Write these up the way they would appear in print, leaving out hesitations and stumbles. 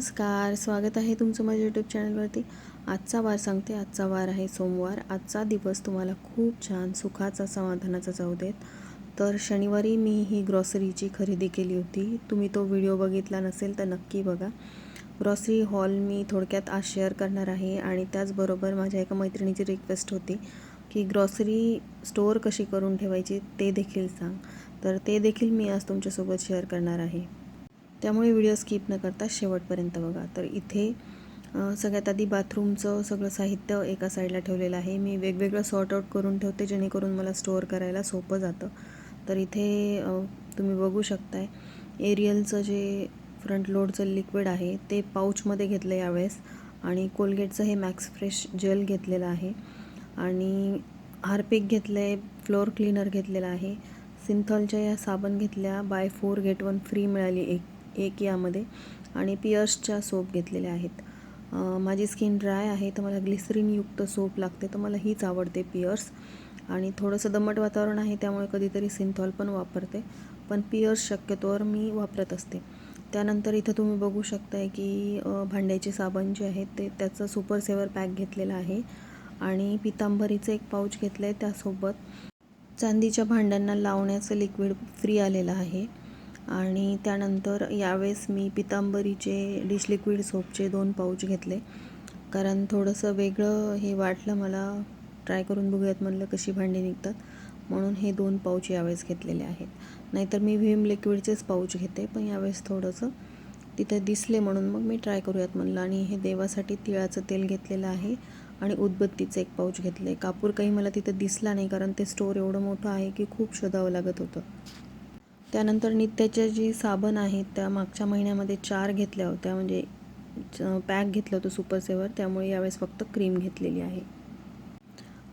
नमस्कार, स्वागत आहे तुमचं माझ्या यूट्यूब चॅनलवरती। आजचा वार सांगते। आजचा वार आहे सोमवार। आजचा दिवस तुम्हाला खूप छान सुखाचा समाधानाचा जाऊ देत। तर शनिवारी मी ही ग्रॉसरीची खरेदी केली होती। तुम्ही तो व्हिडिओ बघितला नसेल तर नक्की बघा। ग्रॉसरी हॉल मी थोडक्यात आज शेअर करणार आहे आणि त्याचबरोबर माझ्या एका मैत्रिणीची रिक्वेस्ट होती की ग्रॉसरी स्टोअर कशी करून ठेवायची ते देखील सांग। तर ते देखील मी आज तुमच्यासोबत शेअर करणार आहे। त्यामुळे व्हिडिओ स्किप न करता शेवटपर्यंत बघा। तर इथे सगळ्यात आधी बाथरूमचं सगळं साहित्य एका साईडला ठेवलेलं आहे। मी वेगवेगळं सॉर्ट आउट करून ठेवते जेणेकरून मला स्टोअर करायला सोपं जातं। तर इथे तुम्ही बघू शकताय एरियलचं जे फ्रंट लोडचं लिक्विड आहे ते पाऊचमध्ये घेतलं यावेळेस आणि कोलगेटचं हे मॅक्स फ्रेश जेल घेतलेलं आहे आणि हार्पिक घेतलं आहे, फ्लोअर क्लीनर घेतलेलं आहे, सिंथॉलच्या या साबण घेतल्या, बाय 4 गेट 1 फ्री मिळाली एक यामध्ये आणि पियर्सच्या सोप घेतलेल्या आहेत। माझी स्किन ड्राय आहे तर मला ग्लिसरीनयुक्त सोप लागते तर मला हीच आवडते पियर्स आणि थोडंसं दमट वातावरण आहे त्यामुळे कधीतरी सिंथॉल पण वापरते पण पियर्स शक्यतोवर मी वापरत असते। त्यानंतर इथं तुम्ही बघू शकताय की भांड्याचे साबण जे आहेत ते त्याचं सुपर सेवर पॅक घेतलेलं आहे आणि पितांबरीचं एक पाऊच घेतलं आहे। त्यासोबत चांदीच्या भांड्यांना लावण्याचं लिक्विड फ्री आलेलं आहे आणि त्यानंतर यावेळेस मी पितांबरीचे डिश लिक्विड सोपचे 2 पाऊच घेतले कारण थोडंसं वेगळं हे वाटलं मला। ट्राय करून बघूयात म्हणलं कशी भांडी निघतात म्हणून हे 2 पाऊच यावेळेस घेतलेले आहेत। नाहीतर मी व्हिम लिक्विडचेच पाऊच घेते पण यावेळेस थोडंसं तिथे दिसले म्हणून मग मी ट्राय करूयात म्हणलं आणि हे देवासाठी तिळाचं तेल घेतलेलं आहे आणि उदबत्तीचं एक पाऊच घेतलं आहे। कापूर काही मला तिथे दिसला नाही कारण ते स्टोअर एवढं मोठं आहे की खूप शोधावं लागत होतं। त्यानंतर नित्याच्या जी साबण आहेत त्या मागच्या महिन्यामध्ये 4 घेतल्या होत्या म्हणजे पॅक घेतलं होतं सुपर सेवर त्यामुळे यावेळेस फक्त क्रीम घेतलेली आहे।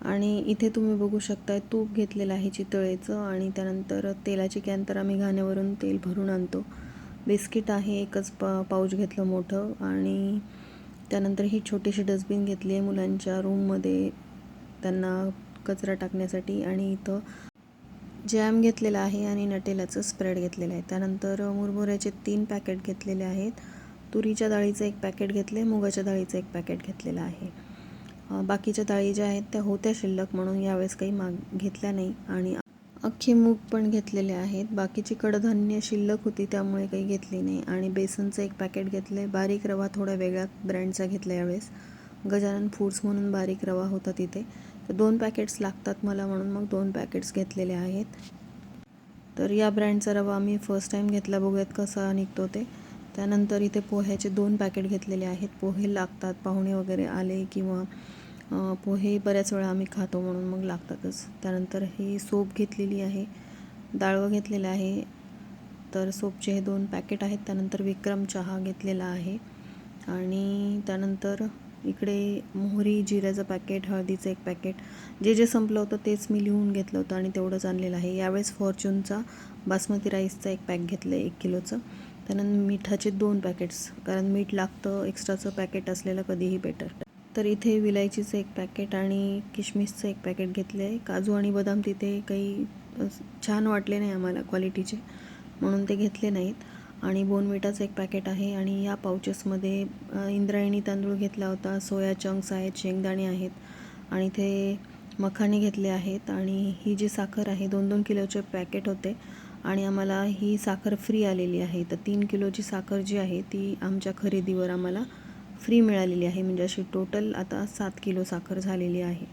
आणि इथे तुम्ही बघू शकताय तूप घेतलेलं आहे चितळेचं आणि त्यानंतर तेलाची कॅन तर आम्ही घाण्यावरून तेल भरून आणतो। बिस्किट आहे एकच पाऊच घेतलं मोठं आणि त्यानंतर ही छोटीशी डस्टबिन घेतली आहे मुलांच्या रूममध्ये त्यांना कचरा टाकण्यासाठी आणि इथं जॅम घेतलेला आहे आणि नटेलाचं स्प्रेड घेतलेलं आहे। त्यानंतर मुरमुऱ्याचे 3 पॅकेट घेतलेले आहेत, तुरीच्या डाळीचं 1 पॅकेट घेतले, मुगाच्या डाळीचं 1 पॅकेट घेतलेलं आहे। बाकीच्या डाळी ज्या आहेत त्या होत्या शिल्लक म्हणून यावेळेस काही घेतल्या नाही आणि अख्खे मूग पण घेतलेले आहेत। बाकीची कडधान्य शिल्लक होती त्यामुळे काही घेतली नाही आणि बेसनचं 1 पॅकेट घेतलं आहे। बारीक रवा थोड्या वेगळ्या ब्रँडचा घेतला यावेळेस, गजानन फूड्स म्हणून बारीक रवा होता तिथे तर 2 पॅकेट्स लागतात मला म्हणून मग 2 पॅकेट्स घेतलेले आहेत। तर या ब्रँडचा रवा आम्ही फर्स्ट टाईम घेतला, बघूयात कसा निघतो ते। त्यानंतर इथे पोह्याचे 2 पॅकेट घेतलेले आहेत। पोहे लागतात, पाहुणे वगैरे आले किंवा पोहे बऱ्याच वेळा आम्ही खातो म्हणून मग लागतातच। त्यानंतर ही सोप घेतलेली आहे, डाळवं घेतलेलं आहे तर सोपचे हे 2 पॅकेट आहेत। त्यानंतर विक्रम चहा घेतलेला आहे आणि त्यानंतर इकडे मोहरी जिऱ्याचं पॅकेट, हळदीचं 1 पॅकेट, जे संपलं होतं तेच मी लिहून घेतलं होतं आणि तेवढंच आणलेलं आहे। यावेळेस फॉर्च्यूनचा बासमती राईसचा 1 पॅक घेतलं आहे 1 किलोचं। त्यानंतर मिठाचे 2 पॅकेट्स कारण मीठ लागतं, एक्स्ट्राचं पॅकेट असलेलं कधीही बेटर। तर इथे विलायचीचं 1 पॅकेट आणि किशमिशचं 1 पॅकेट घेतलं आहे। काजू आणि बदाम तिथे काही छान वाटले नाही आम्हाला क्वालिटीचे म्हणून ते घेतले नाहीत आणि बोनविटाचं 1 पॅकेट आहे आणि या पाउचेसमध्ये इंद्रायणी तांदूळ घेतला होता, सोया चंक्स आहेत, शेंगदाणे आहेत आणि इथे मखाने घेतले आहेत आणि ही जी साखर आहे 2-2 किलोचे पॅकेट होते आणि आम्हाला ही साखर फ्री आलेली आहे। तर 3 किलोची साखर जी आहे ती आमच्या खरेदीवर आम्हाला फ्री मिळालेली आहे म्हणजे अशी टोटल आता 7 किलो साखर झालेली आहे।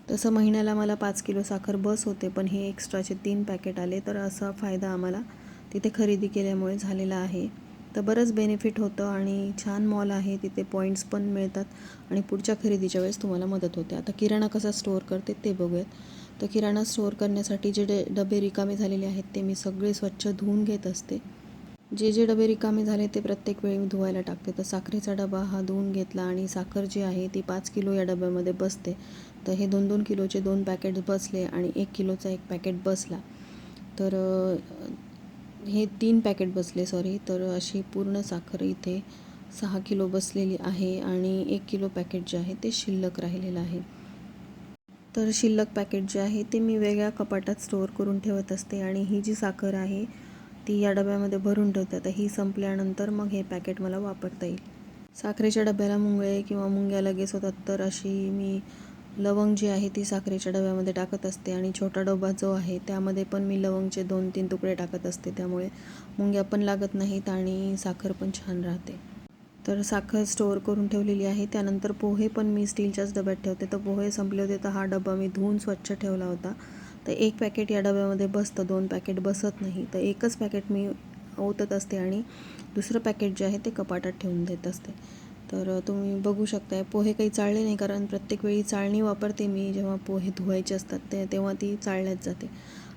तसं महिन्याला मला 5 किलो साखर बस होते पण हे एक्स्ट्राचे 3 पॅकेट आले तर असा फायदा आम्हाला तिथे खरेदी केल्यामुळे झालेला आहे। तर बरंच बेनिफिट होतं आणि छान मॉल आहे, तिथे पॉईंट्स पण मिळतात आणि पुढच्या खरेदीच्या वेळेस तुम्हाला मदत होते। आता किराणा कसा स्टोअर करते ते बघूयात। तर किराणा स्टोअर करण्यासाठी जे डबे रिकामे झालेले आहेत ते मी सगळे स्वच्छ धुवून घेत असते। जे डबे रिकामे झाले ते प्रत्येक वेळी मी धुवायला टाकते। तर साखरेचा डबा हा धुवून घेतला आणि साखर जी आहे ती 5 किलो या डब्यामध्ये बसते तर हे 2-2 किलोचे 2 पॅकेट बसले आणि 1 किलोचा 1 पॅकेट बसला तर हे 3 पॅकेट बसले सॉरी। तर अशी पूर्ण साखर इथे 6 किलो बसलेली आहे आणि 1 किलो पॅकेट जे आहे ते शिल्लक राहिलेलं आहे। तर शिल्लक पॅकेट जे आहे ते मी वेगळ्या कपाटात स्टोअर करून ठेवत असते आणि ही जी साखर आहे ती या डब्यामध्ये भरून ठेवते. आता ही संपल्यानंतर मग हे पॅकेट मला वापरता येईल. साखरेच्या डब्याला मुंगळे किंवा मुंग्या लगेच होतात, तर अशी मी लवंग जी आहे ती साखरेच्या डब्यामध्ये टाकत असते आणि छोटा डबा जो आहे त्यामध्ये पण मी लवंगचे 2-3 तुकडे टाकत असते. त्यामुळे मुंग्या पण लागत नाहीत आणि साखर पण छान राहते. तर साखर स्टोअर करून ठेवलेली आहे. त्यानंतर पोहे पण मी स्टीलच्याच डब्यात ठेवते. तर पोहे संपले होते, तर हा डबा मी धुवून स्वच्छ ठेवला होता. तर एक पॅकेट या डब्यामध्ये बसतं, 2 पॅकेट बसत नाही. तर एकच पॅकेट मी ओतत असते आणि दुसरं पॅकेट जे आहे ते कपाटात ठेवून देत असते. तर तुम्ही बघू शकताय, पोहे काही चाळले नाही, कारण प्रत्येक वेळी चाळणी वापरते मी जेव्हा पोहे धुवायचे असतात तेव्हा ती चाळल्याच जाते.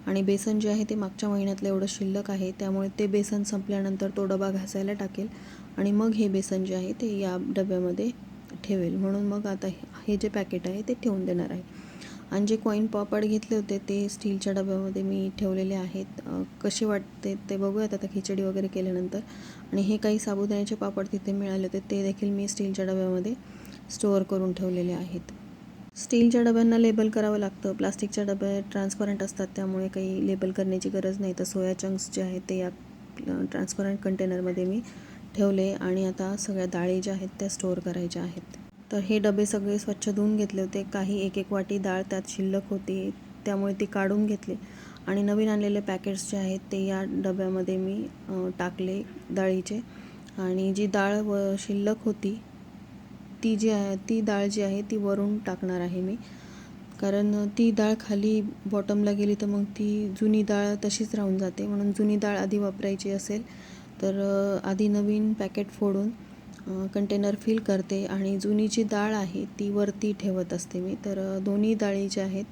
आणि बेसन जे आहे ते मागच्या महिन्यातलं एवढं शिल्लक आहे, त्यामुळे ते बेसन संपल्यानंतर तो डबा घासायला टाकेल आणि मग हे बेसन जे आहे ते या डब्यामध्ये ठेवेल. म्हणून मग आता हे जे पॅकेट आहे ते ठेवून देणार आहे. आणि जे कॉईन पापड घेतले होते ते स्टीलच्या डब्यामध्ये मी ठेवलेले आहेत. कसे वाटते ते बघूयात आता खिचडी वगैरे केल्यानंतर. आणि हे काही साबुदाण्याचे पापड तिथे मिळाले होते, ते देखील मी स्टीलच्या डब्यामध्ये स्टोअर करून ठेवलेले आहेत. स्टीलच्या डब्यांना लेबल करावं लागतं. प्लास्टिकच्या डबे ट्रान्सपरंट असतात, त्यामुळे काही लेबल करण्याची गरज नाही. तर सोया चंक्स जे आहेत ते या ट्रान्सपरंट कंटेनरमध्ये मी ठेवले आणि आता सगळ्या डाळी ज्या आहेत त्या स्टोअर करायच्या आहेत. तर हे डबे सगळे स्वच्छ धुवून घेतले होते. काही 1-1 वाटी डाळ त्यात शिल्लक होती, त्यामुळे ती काढून घेतली आणि नवीन आणलेले पॅकेट्स जे आहेत ते या डब्यामध्ये मी टाकले डाळीचे. आणि जी डाळ शिल्लक होती ती डाळ जी आहे ती वरून टाकणार आहे मी, कारण ती डाळ खाली बॉटमला गेली तर मग ती जुनी डाळ तशीच राहून जाते. म्हणून जुनी डाळ आधी वापरायची असेल तर आधी नवीन पॅकेट फोडून कंटेनर फिल करते आणि जुनी जी डाळ आहे ती वरती ठेवत असते मी. तर दोन्ही डाळी ज्या आहेत,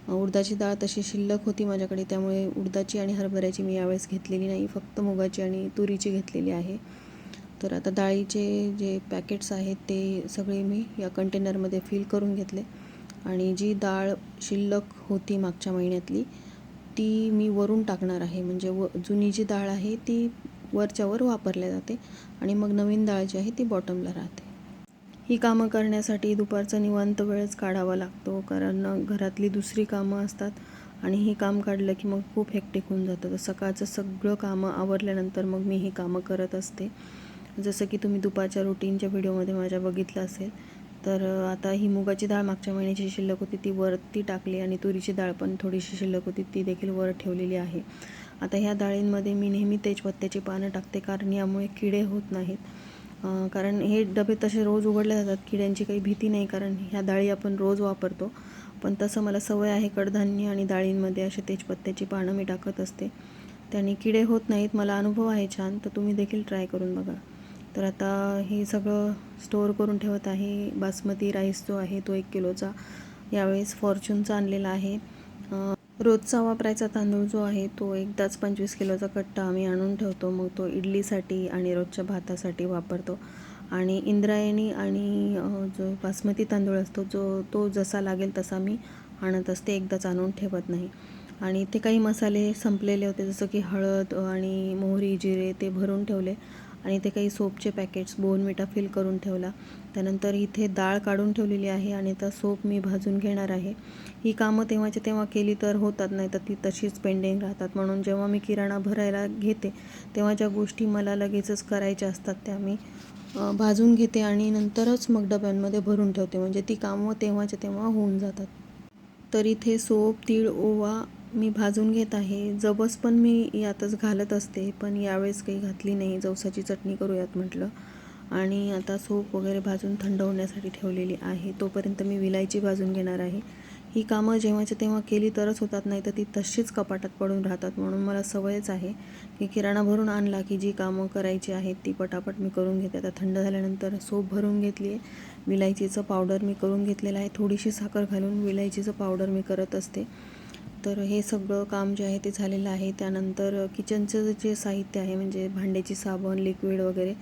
उडदाची डाळ तशी शिल्लक होती माझ्याकडे, त्यामुळे उडदाची आणि हरभऱ्याची मी यावेळेस घेतलेली नाही, फक्त मुगाची आणि तुरीची घेतलेली आहे. तर आता डाळीचे जे पॅकेट्स आहेत ते सगळे मी या कंटेनरमध्ये फिल करून घेतले आणि जी डाळ शिल्लक होती मागच्या महिन्यातली ती मी वरून टाकणार आहे. म्हणजे जुनी जी डाळ आहे ती वरच्यावर वापरल्या जाते आणि मग नवीन डाळ जी आहे ती बॉटमला राहते. ही कामं करण्यासाठी दुपारचा निवांत वेळच काढावा लागतो, कारण घरातली दुसरी कामं असतात आणि ही काम काढलं की मग खूप हेक्टिक होऊन जातं. तर सकाळचं सगळं कामं आवरल्यानंतर मग मी ही कामं करत असते. जसं की तुम्ही दुपारच्या रुटीनच्या व्हिडिओमध्ये माझ्या बघितलं असेल. तर आता ही मुगाची डाळ मागच्या महिन्याची शिल्लक होती ती वरती टाकली आणि तुरीची डाळ पण थोडीशी शिल्लक होती ती देखील वर ठेवलेली आहे. आता ह्या डाळींमध्ये मी नेहमी तेजपत्त्याची पानं टाकते, कारण यामुळे किडे होत नाहीत. कारण हे डबे तसे रोज उघडले जातात, किड्यांची काही भीती नाही, कारण ह्या डाळी आपण रोज वापरतो. पण तसं मला सवय आहे, कडधान्य आणि डाळींमध्ये असे तेजपत्त्याची पानं मी टाकत असते, त्याने किडे होत नाहीत. मला अनुभव आहे छान, तर तुम्ही देखील ट्राय करून बघा. तर आता हे सगळं स्टोअर करून ठेवत आहे. बासमती राईस जो आहे तो 1 किलोचा यावेळेस फॉर्च्यूनचा आणलेला आहे. रोजचा वापरायचा तांदूळ जो आहे तो एकदाच 25 किलोचा कट्टा आम्ही आणून ठेवतो, मग तो इडलीसाठी आणि रोजच्या भातासाठी वापरतो. आणि इंद्रायणी आणि जो बासमती तांदूळ असतो तो जसा लागेल तसा मी आणत असते, एकदाच आणून ठेवत नाही. आणि ते काही मसाले संपलेले होते, जसं की हळद आणि मोहरी जिरे ते भरून ठेवले आणि ते काही सोपचे पॅकेट्स बोर्नव्हिटा फिल करून ठेवला. त्यानंतर इथे डाळ काढून ठेवलेली आहे आणि आता सोप मी भाजून घेणार आहे. ही कामं तेव्हाच्या तेव्हा केली तर होतात, नाही तर ती तशीच पेंडिंग राहतात. म्हणून जेव्हा मी किराणा भरायला घेते तेव्हा ज्या गोष्टी मला लगेचच करायच्या असतात त्या मी भाजून घेते आणि नंतरच मग डब्यांमध्ये भरून ठेवते, म्हणजे ती कामं तेव्हाच्या तेव्हा होऊन जातात. तर इथे सोप, तीळ, ओवा मी भाजून घेत आहे. जवस पण मी यातच घालत असते, पण यावेळेस काही घातली नाही, जवसाची चटणी करूयात म्हटलं. आणि आता सोप वगैरे भाजून थंड होण्यासाठी ठेवलेली आहे. तोपर्यंत मी विलायची भाजून घेणार आहे. ही कामं जेव्हाच्या तेव्हा केली तरच होतात, नाही तर ती तशीच कपाटात पडून राहतात. म्हणून मला सवयच आहे की किराणा भरून आणला की जी कामं करायची आहेत ती पटापट मी करून घेते. आता थंड झाल्यानंतर सोप भरून घेतली आहे. विलायचीचं पावडर मी करून घेतलेलं आहे. थोडीशी साखर घालून विलायचीचं पावडर मी करत असते. तर हे सगळं काम जे आहे ते झालेलं आहे. त्यानंतर किचनचं जे साहित्य आहे, म्हणजे भांड्याची साबण, लिक्विड वगैरे,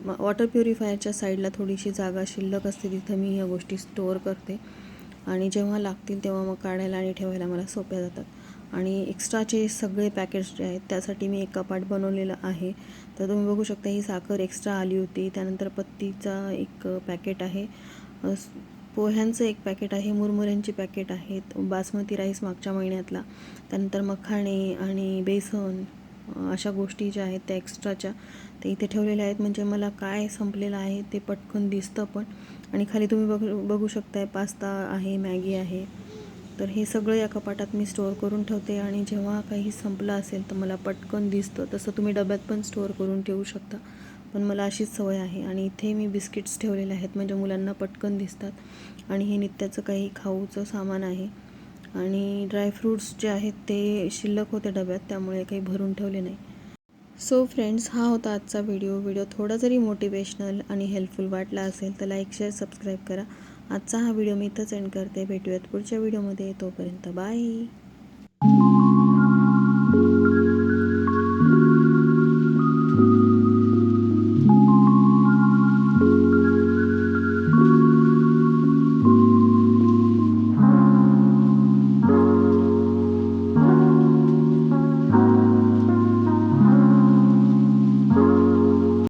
वॉटर प्युरिफायरच्या साईडला थोडीशी जागा शिल्लक असते, तिथं मी ह्या गोष्टी स्टोअर करते आणि जेव्हा लागतील तेव्हा मग काढायला आणि ठेवायला मला सोप्या जातात. आणि एक्स्ट्राचे सगळे पॅकेट्स जे आहेत त्यासाठी मी एक कपाट बनवलेलं आहे. तर तुम्ही बघू शकता ही साखर एक्स्ट्रा आली होती. त्यानंतर पत्तीचा एक पॅकेट आहे, पोह्यांचं एक पॅकेट आहे, मुरमुऱ्यांची पॅकेट आहेत, बासमती राईस मागच्या महिन्यातला, त्यानंतर मखाणे आणि बेसन, अशा गोष्टी ज्या आहेत त्या एक्स्ट्राच्या ते इथे ठेवलेल्या आहेत, म्हणजे मला काय संपलेलं आहे ते पटकन दिसतं पण. आणि खाली तुम्ही बघू शकताय पास्ता आहे, मॅगी आहे. तर हे सगळं या कपाटात मी स्टोअर करून ठेवते आणि जेव्हा काही संपलं असेल तर मला पटकन दिसतं. तसं तुम्ही डब्यात पण स्टोअर करून ठेवू शकता, पण मला अशीच सवय आहे. आणि इथे मी बिस्किट्स ठेवलेले आहेत म्हणजे मुलांना पटकन दिसतात. आणि हे नित्याचं काही खाऊचं सामान आहे. आणि ड्रायफ्रूट्स जे आहेत ते शिल्लक होते डब्यात, त्यामुळे काही भरून ठेवले नाही. सो फ्रेंड्स, हा होता आजचा व्हिडिओ थोडा जरी मोटिवेशनल आणि हेल्पफुल वाटला असेल तर लाईक, शेअर, सबस्क्राईब करा. आजचा हा व्हिडिओ मी इथंच एंड करते. भेटूयात पुढच्या व्हिडिओमध्ये. तोपर्यंत बाय.